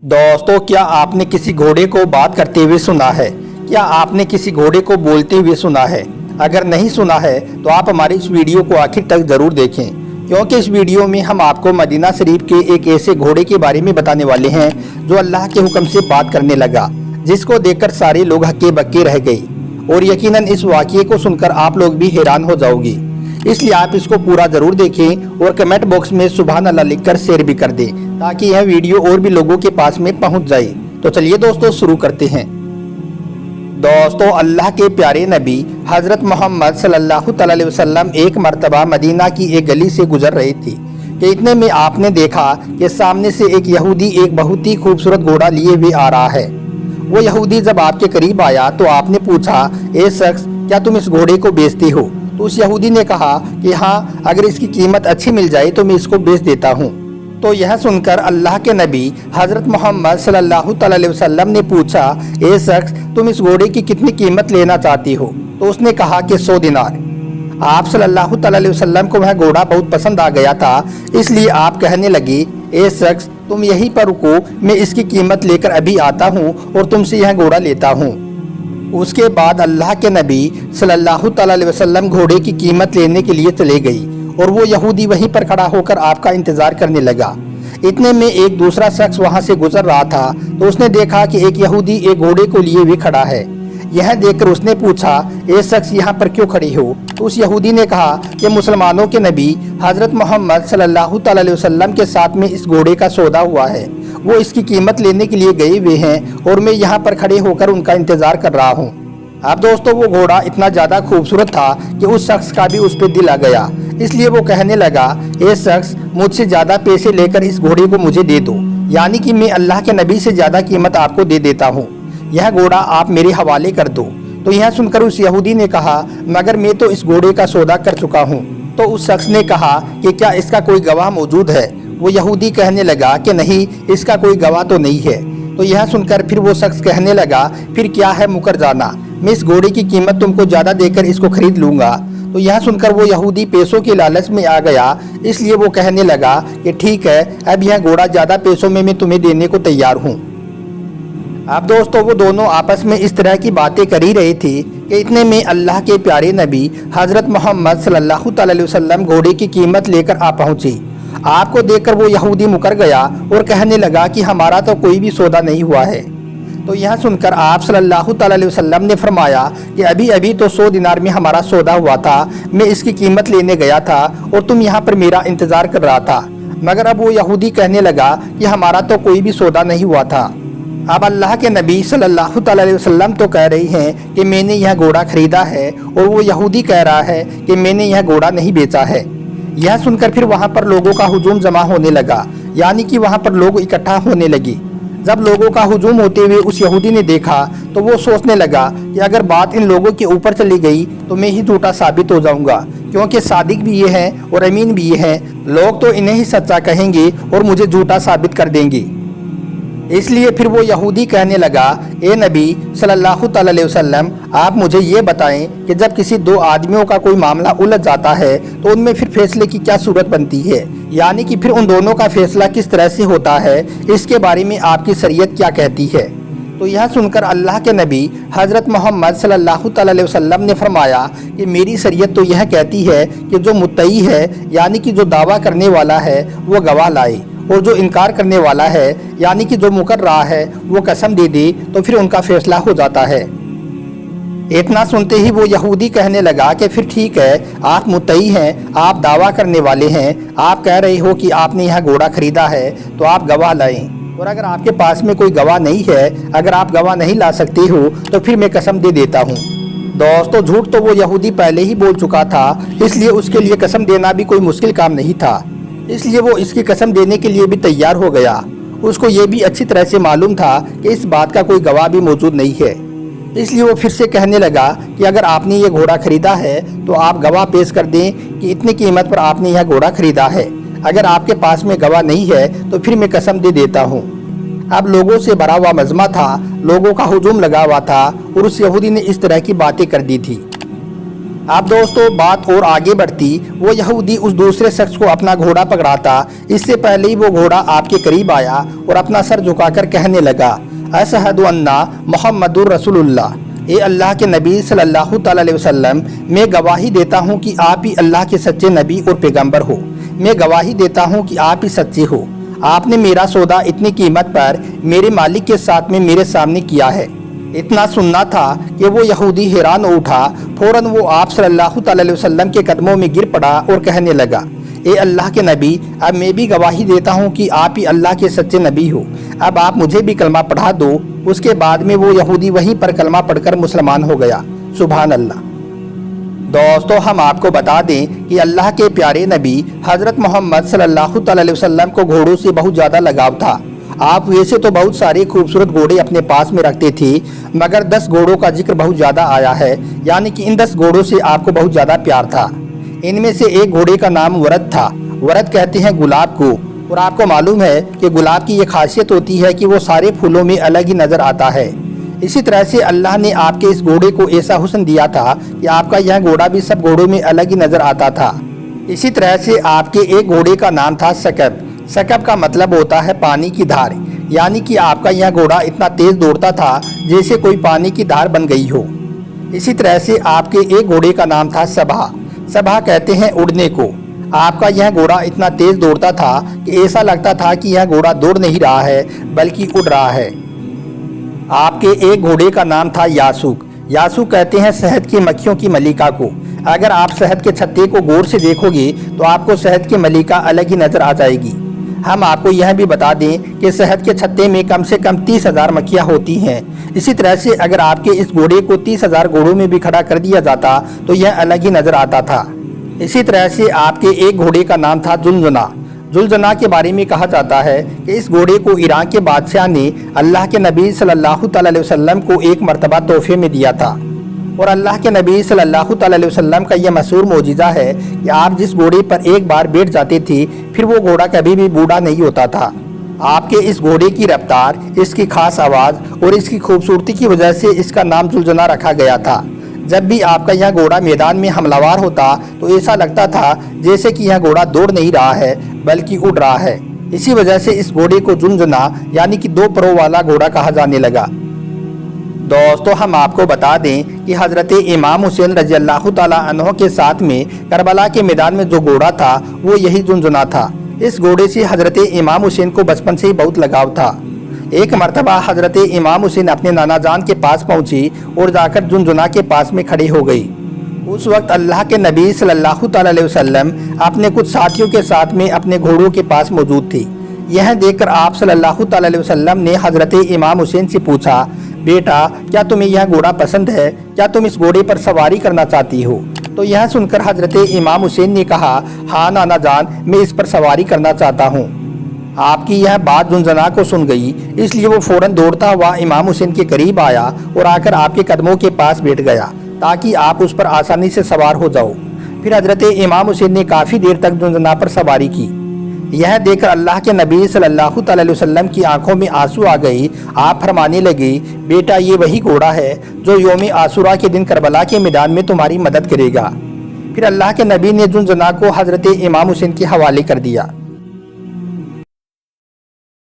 दोस्तों, क्या आपने किसी घोड़े को बात करते हुए सुना है? क्या आपने किसी घोड़े को बोलते हुए सुना है? अगर नहीं सुना है तो आप हमारी इस वीडियो को आखिर तक जरूर देखें, क्योंकि इस वीडियो में हम आपको मदीना शरीफ के एक ऐसे घोड़े के बारे में बताने वाले हैं जो अल्लाह के हुक्म से बात करने लगा, जिसको देखकर सारे लोग हक्के बक्के रह गए। और यकीनन इस वाक़ये को सुनकर आप लोग भी हैरान हो जाओगे। इसलिए आप इसको पूरा जरूर देखें और कमेंट बॉक्स में सुभान अल्लाह लिखकर शेयर भी कर दें, ताकि यह वीडियो और भी लोगों के पास में पहुंच जाए। तो चलिए दोस्तों, शुरू करते हैं। दोस्तों, अल्लाह के प्यारे नबी हज़रत मोहम्मद सल्लल्लाहु अलैहि वसल्लम एक मर्तबा मदीना की एक गली से गुजर रहे थे कि इतने में आपने देखा कि सामने से एक यहूदी एक बहुत ही खूबसूरत घोड़ा लिए हुए आ रहा है। वो यहूदी जब आपके करीब आया तो आपने पूछा, ए शख्स, क्या तुम इस घोड़े को बेचते हो? तो उस यहूदी ने कहा कि हाँ, अगर इसकी कीमत अच्छी मिल जाए तो मैं इसको बेच देता हूँ। तो यह सुनकर अल्लाह के नबी हज़रत मोहम्मद सल्लल्लाहु अलैहि वसल्लम ने पूछा, ए शख्स, तुम इस घोड़े की कितनी कीमत लेना चाहती हो? तो उसने कहा कि 100 दिनार। आप सल्लल्लाहु अलैहि वसल्लम को वह घोड़ा बहुत पसंद आ गया था, इसलिए आप कहने लगे, ए शख्स, तुम यहीं पर रुको, मैं इसकी कीमत लेकर अभी आता हूँ और तुमसे यह घोड़ा लेता हूँ। उसके बाद अल्लाह के नबी सल्लल्लाहु अलैहि वसल्लम घोड़े की कीमत लेने के लिए चले गई और वो यहूदी वहीं पर खड़ा होकर आपका इंतजार करने लगा। इतने में एक दूसरा शख्स वहां से गुजर रहा था तो उसने देखा कि एक यहूदी एक घोड़े को लिए हुए खड़ा है। यह देखकर उसने पूछा, ए शख्स, यहाँ पर क्यों खड़े हो? तो उस यहूदी ने कहा कि मुसलमानों के नबी हज़रत मोहम्मद सल्लल्लाहु अलैहि वसल्लम के साथ में इस घोड़े का सौदा हुआ है, वो इसकी कीमत लेने के लिए गए हुए हैं और मैं यहाँ पर खड़े होकर उनका इंतजार कर रहा हूँ। अब दोस्तों, वो घोड़ा इतना ज़्यादा खूबसूरत था कि उस शख्स का भी उस पर दिल आ गया, इसलिए वो कहने लगा, ए शख्स, मुझसे ज़्यादा पैसे लेकर इस घोड़े को मुझे दे दो, यानी कि मैं अल्लाह के नबी से ज़्यादा कीमत आपको दे देता हूँ, यह घोड़ा आप मेरे हवाले कर दो। तो यह सुनकर उस यहूदी ने कहा, मगर मैं तो इस घोड़े का सौदा कर चुका हूँ। तो उस शख्स ने कहा कि क्या इसका कोई गवाह मौजूद है? वो यहूदी कहने लगा कि नहीं, इसका कोई गवाह तो नहीं है। तो यह सुनकर फिर वो शख्स कहने लगा, फिर क्या है, मुकर जाना, मैं इस घोड़े की कीमत तुमको ज़्यादा देकर इसको खरीद लूँगा। तो यह सुनकर वो यहूदी पैसों के लालच में आ गया, इसलिए वो कहने लगा कि ठीक है, अब यह घोड़ा ज़्यादा पैसों में मैं तुम्हें देने को तैयार हूँ। अब दोस्तों, वो दोनों आपस में इस तरह की बातें कर ही रहे थे कि इतने में अल्लाह के प्यारे नबी हज़रत मोहम्मद सल्लल्लाहु अलैहि वसल्लम घोड़े की कीमत लेकर आ पहुँचे। आपको देखकर वो यहूदी मुकर गया और कहने लगा कि हमारा तो कोई भी सौदा नहीं हुआ है। तो यह सुनकर आप सल्लल्लाहु अलैहि वसल्लम ने फरमाया कि अभी अभी तो 100 दिनार में हमारा सौदा हुआ था, मैं इसकी कीमत लेने गया था और तुम यहाँ पर मेरा इंतज़ार कर रहा था। मगर अब वो यहूदी कहने लगा कि हमारा तो कोई भी सौदा नहीं हुआ था। अब अल्लाह के नबी सल्लल्लाहु अलैहि वसल्लम तो कह रही हैं कि मैंने यह घोड़ा खरीदा है, और वो यहूदी कह रहा है कि मैंने यह घोड़ा नहीं बेचा है। यह सुनकर फिर वहाँ पर लोगों का हुजूम जमा होने लगा, यानी कि वहाँ पर लोग इकट्ठा होने लगे। जब लोगों का हुजूम होते हुए उस यहूदी ने देखा तो वो सोचने लगा कि अगर बात इन लोगों के ऊपर चली गई तो मैं ही झूठा साबित हो जाऊंगा, क्योंकि सादिक भी ये हैं और अमीन भी ये हैं, लोग तो इन्हें ही सच्चा कहेंगे और मुझे झूठा साबित कर देंगे। इसलिए फिर वो यहूदी कहने लगा, ए नबी सल्लल्लाहु अलैहि वसल्लम, आप मुझे ये बताएं कि जब किसी दो आदमियों का कोई मामला उलझ जाता है तो उनमें फिर फैसले की क्या सूरत बनती है, यानी कि फिर उन दोनों का फैसला किस तरह से होता है, इसके बारे में आपकी शरीयत क्या कहती है? तो यह सुनकर अल्लाह के नबी हज़रत मोहम्मद सल्लल्लाहु अलैहि वसल्लम ने फरमाया कि मेरी शरीयत तो यह कहती है कि जो मुत्तई है, यानी कि जो दावा करने वाला है, वो गवाह लाए, और जो इनकार करने वाला है, यानी कि जो मुकर रहा है, वो कसम दे दे, तो फिर उनका फैसला हो जाता है। इतना सुनते ही वो यहूदी कहने लगा कि फिर ठीक है, आप मुत्तई हैं, आप दावा करने वाले हैं, आप कह रहे हो कि आपने यह घोड़ा खरीदा है, तो आप गवाह लाएं, और अगर आपके पास में कोई गवाह नहीं है, अगर आप गवाह नहीं ला सकते हो, तो फिर मैं कसम दे देता हूँ। दोस्तों, झूठ तो वो यहूदी पहले ही बोल चुका था, इसलिए उसके लिए कसम देना भी कोई मुश्किल काम नहीं था, इसलिए वो इसकी कसम देने के लिए भी तैयार हो गया। उसको ये भी अच्छी तरह से मालूम था कि इस बात का कोई गवाह भी मौजूद नहीं है, इसलिए वो फिर से कहने लगा कि अगर आपने ये घोड़ा खरीदा है तो आप गवाह पेश कर दें कि इतनी कीमत पर आपने यह घोड़ा खरीदा है। अगर आपके पास में गवाह नहीं है तो फिर मैं कसम दे देता हूँ। अब लोगों से भरा हुआ मजमा था, लोगों का हुजूम लगा हुआ था और उस यहूदी ने इस तरह की बातें कर दी थी। अब दोस्तों बात और आगे बढ़ती, वो यहूदी उस दूसरे शख्स को अपना घोड़ा पकड़ाता। इससे पहले ही वो घोड़ा आपके करीब आया और अपना सर झुकाकर कहने लगा, अशहदु अन्ना मुहम्मदुर रसूलुल्लाह, ए अल्लाह के नबी सल्लल्लाहु अलैहि वसल्लम, मैं गवाही देता हूँ कि आप ही अल्लाह के सच्चे नबी और पैगंबर हो। मैं गवाही देता हूँ कि आप ही सच्चे हो। आपने मेरा सौदा इतनी कीमत पर मेरे मालिक के साथ में मेरे सामने किया है। इतना सुनना था कि वो यहूदी हैरान हो उठा। फौरन वो आप सल्लल्लाहु अलैहि वसल्लम के कदमों में गिर पड़ा और कहने लगा, ए अल्लाह के नबी, अब मैं भी गवाही देता हूँ कि आप ही अल्लाह के सच्चे नबी हो। अब आप मुझे भी कलमा पढ़ा दो। उसके बाद में वो यहूदी वहीं पर कलमा पढ़कर मुसलमान हो गया। सुभान अल्लाह। दोस्तों हम आपको बता दें कि अल्लाह के प्यारे नबी हज़रत मोहम्मद सल्लल्लाहु अलैहि वसल्लम को घोड़ों से बहुत ज़्यादा लगाव था। आप वैसे तो बहुत सारे खूबसूरत घोड़े अपने पास में रखते थे, मगर 10 घोड़ों का जिक्र बहुत ज़्यादा आया है, यानी कि इन 10 घोड़ों से आपको बहुत ज़्यादा प्यार था। इनमें से एक घोड़े का नाम वरद था। वरद कहते हैं गुलाब को, और आपको मालूम है कि गुलाब की ये खासियत होती है कि वो सारे फूलों में अलग ही नज़र आता है। इसी तरह से अल्लाह ने आपके इस घोड़े को ऐसा हुस्न दिया था कि आपका यह घोड़ा भी सब घोड़ों में अलग ही नज़र आता था। इसी तरह से आपके एक घोड़े का नाम था सकब। सकब का मतलब होता है पानी की धार, यानी कि आपका यह घोड़ा इतना तेज़ दौड़ता था जैसे कोई पानी की धार बन गई हो। इसी तरह से आपके एक घोड़े का नाम था सबा। सबा कहते हैं उड़ने को। आपका यह घोड़ा इतना तेज़ दौड़ता था कि ऐसा लगता था कि यह घोड़ा दौड़ नहीं रहा है बल्कि उड़ रहा है। आपके एक घोड़े का नाम था यासूक। यासूक कहते हैं शहद की मक्खियों की मलिका को। अगर आप शहद के छत्ते को गौर से देखोगे तो आपको शहद की मलिका अलग ही नज़र आ जाएगी। हम आपको यह भी बता दें कि शहद के छत्ते में कम से कम 30,000 मक्खियाँ होती हैं। इसी तरह से अगर आपके इस घोड़े को 30,000 घोड़ों में भी खड़ा कर दिया जाता तो यह अलग ही नज़र आता था। इसी तरह से आपके एक घोड़े का नाम था जुलजुना। जुलजुना के बारे में कहा जाता है कि इस घोड़े को ईरान के बादशाह ने अल्लाह के नबी सल्लल्लाहु अलैहि वसल्लम को एक मरतबा तोहफे में दिया था। और अल्लाह के नबी सल्लल्लाहु अलैहि वसल्लम का यह मशहूर मौजिज़ा है कि आप जिस घोड़े पर एक बार बैठ जाते थे फिर वो घोड़ा कभी भी बूढ़ा नहीं होता था। आपके इस घोड़े की रफ्तार, इसकी खास आवाज़ और इसकी खूबसूरती की वजह से इसका नाम जुलजुना रखा गया था। जब भी आपका यह घोड़ा मैदान में हमलावर होता तो ऐसा लगता था जैसे कि यह घोड़ा दौड़ नहीं रहा है बल्कि उड़ रहा है। इसी वजह से इस घोड़े को जुलजुना यानी कि 2 परों वाला घोड़ा कहा जाने लगा। दोस्तों हम आपको बता दें कि हज़रत इमाम हुसैन रज़ी अल्लाह तआला अन्हु के साथ में करबला के मैदान में जो घोड़ा था वो यही जुलजुना था। इस घोड़े से हज़रत इमाम हुसैन को बचपन से ही बहुत लगाव था। एक मरतबा हज़रत इमाम हुसैन अपने नाना जान के पास पहुंची और जाकर जुनजुना के पास में खड़ी हो गई। उस वक्त अल्लाह के नबी सल्लल्लाहु अलैहि वसल्लम अपने कुछ साथियों के साथ में अपने घोड़ों के पास मौजूद थी। यह देखकर आप सल्लल्लाहु अलैहि वसल्लम ने हज़रत इमाम हुसैन से पूछा, बेटा क्या तुम्हें यह घोड़ा पसंद है? क्या तुम इस घोड़े पर सवारी करना चाहती हो? तो यह सुनकर हज़रत इमाम हुसैन ने कहा, हाँ नाना जान, मैं इस पर सवारी करना चाहता हूँ। आपकी यह बात जुनजुना को सुन गई, इसलिए वो फौरन दौड़ता हुआ इमाम हुसैन के करीब आया और आकर आपके कदमों के पास बैठ गया ताकि आप उस पर आसानी से सवार हो जाओ। फिर हज़रत इमाम हुसैन ने काफ़ी देर तक जुनजुना पर सवारी की। यह देखकर अल्लाह के नबी सल्लल्लाहु अलैहि वसल्लम की आंखों में आंसू आ गई। आप फरमाने लगे, बेटा ये वही घोड़ा है जो यौम आशूरा के दिन करबला के मैदान में तुम्हारी मदद करेगा। फिर अल्लाह के नबी ने जुनजुना को हज़रत इमाम हुसैन के हवाले कर दिया।